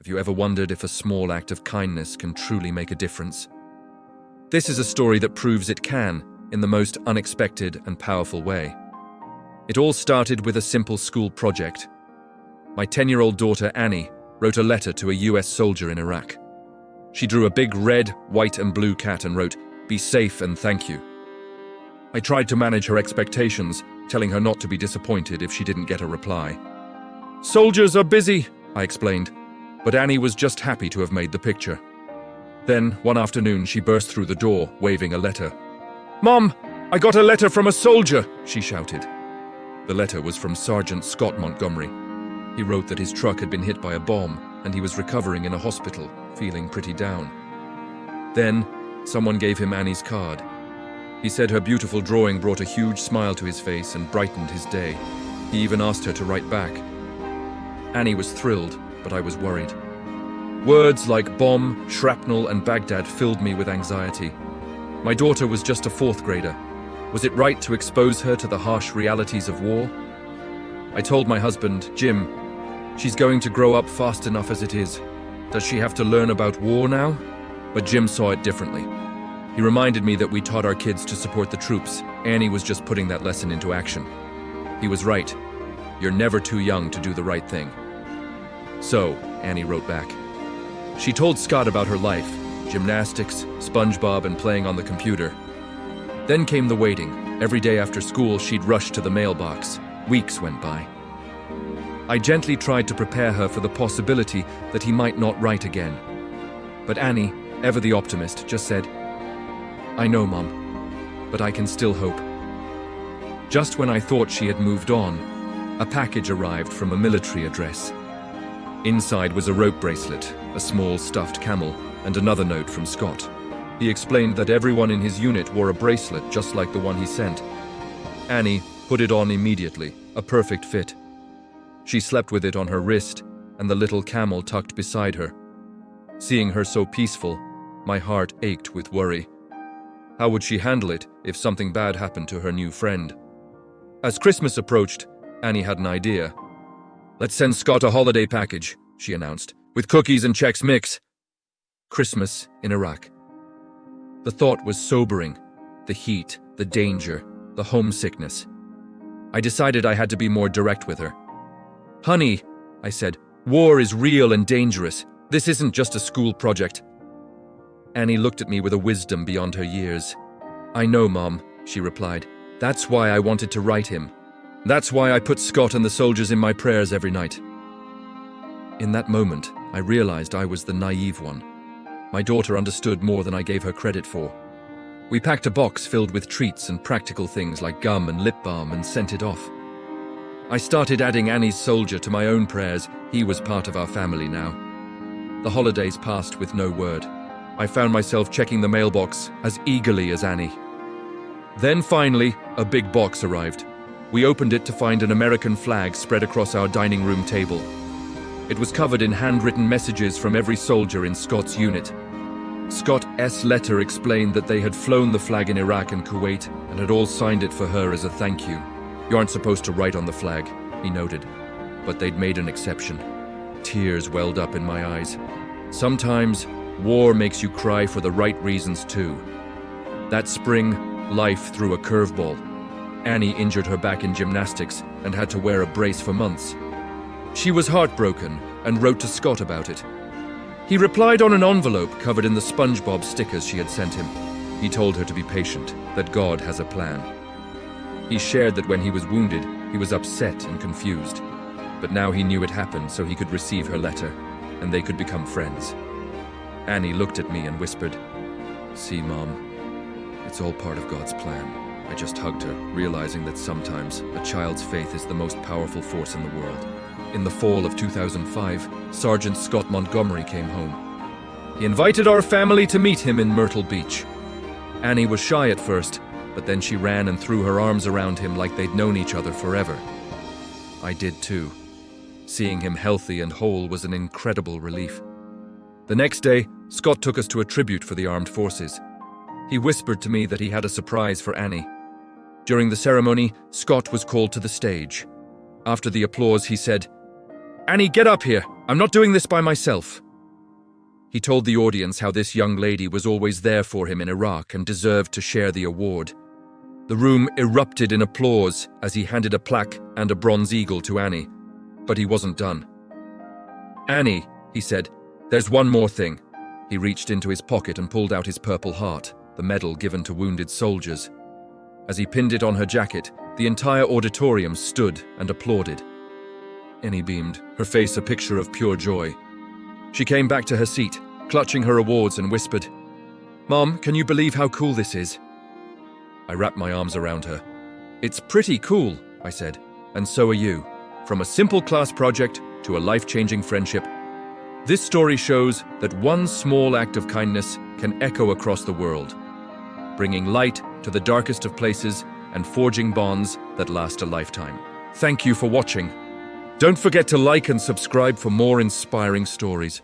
Have you ever wondered if a small act of kindness can truly make a difference? This is a story that proves it can, in the most unexpected and powerful way. It all started with a simple school project. My 10-year-old daughter, Annie, wrote a letter to a US soldier in Iraq. She drew a big red, white, and blue cat and wrote, "Be safe and thank you." I tried to manage her expectations, telling her not to be disappointed if she didn't get a reply. "Soldiers are busy," I explained, but Annie was just happy to have made the picture. Then, one afternoon, she burst through the door, waving a letter. "Mom, I got a letter from a soldier," she shouted. The letter was from Sergeant Scott Montgomery. He wrote that his truck had been hit by a bomb, and he was recovering in a hospital, feeling pretty down. Then, someone gave him Annie's card. He said her beautiful drawing brought a huge smile to his face and brightened his day. He even asked her to write back. Annie was thrilled, but I was worried. Words like bomb, shrapnel, and Baghdad filled me with anxiety. My daughter was just a fourth grader. Was it right to expose her to the harsh realities of war? I told my husband, Jim, she's going to grow up fast enough as it is. Does she have to learn about war now? But Jim saw it differently. He reminded me that we taught our kids to support the troops. Annie was just putting that lesson into action. He was right. You're never too young to do the right thing. So, Annie wrote back. She told Scott about her life, gymnastics, SpongeBob, and playing on the computer. Then came the waiting. Every day after school, she'd rush to the mailbox. Weeks went by. I gently tried to prepare her for the possibility that he might not write again. But Annie, ever the optimist, just said, "I know, Mom, but I can still hope." Just when I thought she had moved on, a package arrived from a military address. Inside was a rope bracelet, a small stuffed camel, and another note from Scott. He explained that everyone in his unit wore a bracelet just like the one he sent. Annie put it on immediately, a perfect fit. She slept with it on her wrist, and the little camel tucked beside her. Seeing her so peaceful, my heart ached with worry. How would she handle it if something bad happened to her new friend? As Christmas approached, Annie had an idea. "Let's send Scott a holiday package," she announced, "with cookies and Chex Mix." Christmas in Iraq. The thought was sobering. The heat, the danger, the homesickness. I decided I had to be more direct with her. "Honey," I said, "war is real and dangerous. This isn't just a school project." Annie looked at me with a wisdom beyond her years. "I know, Mom," she replied. "That's why I wanted to write him. That's why I put Scott and the soldiers in my prayers every night." In that moment, I realized I was the naive one. My daughter understood more than I gave her credit for. We packed a box filled with treats and practical things like gum and lip balm and sent it off. I started adding Annie's soldier to my own prayers. He was part of our family now. The holidays passed with no word. I found myself checking the mailbox as eagerly as Annie. Then finally, a big box arrived. We opened it to find an American flag spread across our dining room table. It was covered in handwritten messages from every soldier in Scott's unit. Scott's letter explained that they had flown the flag in Iraq and Kuwait and had all signed it for her as a thank you. "You aren't supposed to write on the flag," he noted, but they'd made an exception. Tears welled up in my eyes. Sometimes, war makes you cry for the right reasons too. That spring, life threw a curveball. Annie injured her back in gymnastics and had to wear a brace for months. She was heartbroken and wrote to Scott about it. He replied on an envelope covered in the SpongeBob stickers she had sent him. He told her to be patient, that God has a plan. He shared that when he was wounded, he was upset and confused. But now he knew it happened so he could receive her letter, and they could become friends. Annie looked at me and whispered, "See, Mom, it's all part of God's plan." I just hugged her, realizing that sometimes a child's faith is the most powerful force in the world. In the fall of 2005, Sergeant Scott Montgomery came home. He invited our family to meet him in Myrtle Beach. Annie was shy at first, but then she ran and threw her arms around him like they'd known each other forever. I did too. Seeing him healthy and whole was an incredible relief. The next day, Scott took us to a tribute for the armed forces. He whispered to me that he had a surprise for Annie. During the ceremony, Scott was called to the stage. After the applause, he said, "Annie, get up here. I'm not doing this by myself. He told the audience how this young lady was always there for him in Iraq and deserved to share the award. The room erupted in applause as he handed a plaque and a bronze eagle to Annie, but he wasn't done. "Annie," he said, "there's one more thing." He reached into his pocket and pulled out his Purple Heart, the medal given to wounded soldiers. As he pinned it on her jacket, the entire auditorium stood and applauded. Annie beamed, her face a picture of pure joy. She came back to her seat, clutching her awards, and whispered, "Mom, can you believe how cool this is?" I wrapped my arms around her. "It's pretty cool," I said, "and so are you. From a simple class project to a life-changing friendship. This story shows that one small act of kindness can echo across the world, bringing light to the darkest of places and forging bonds that last a lifetime." Thank you for watching. Don't forget to like and subscribe for more inspiring stories.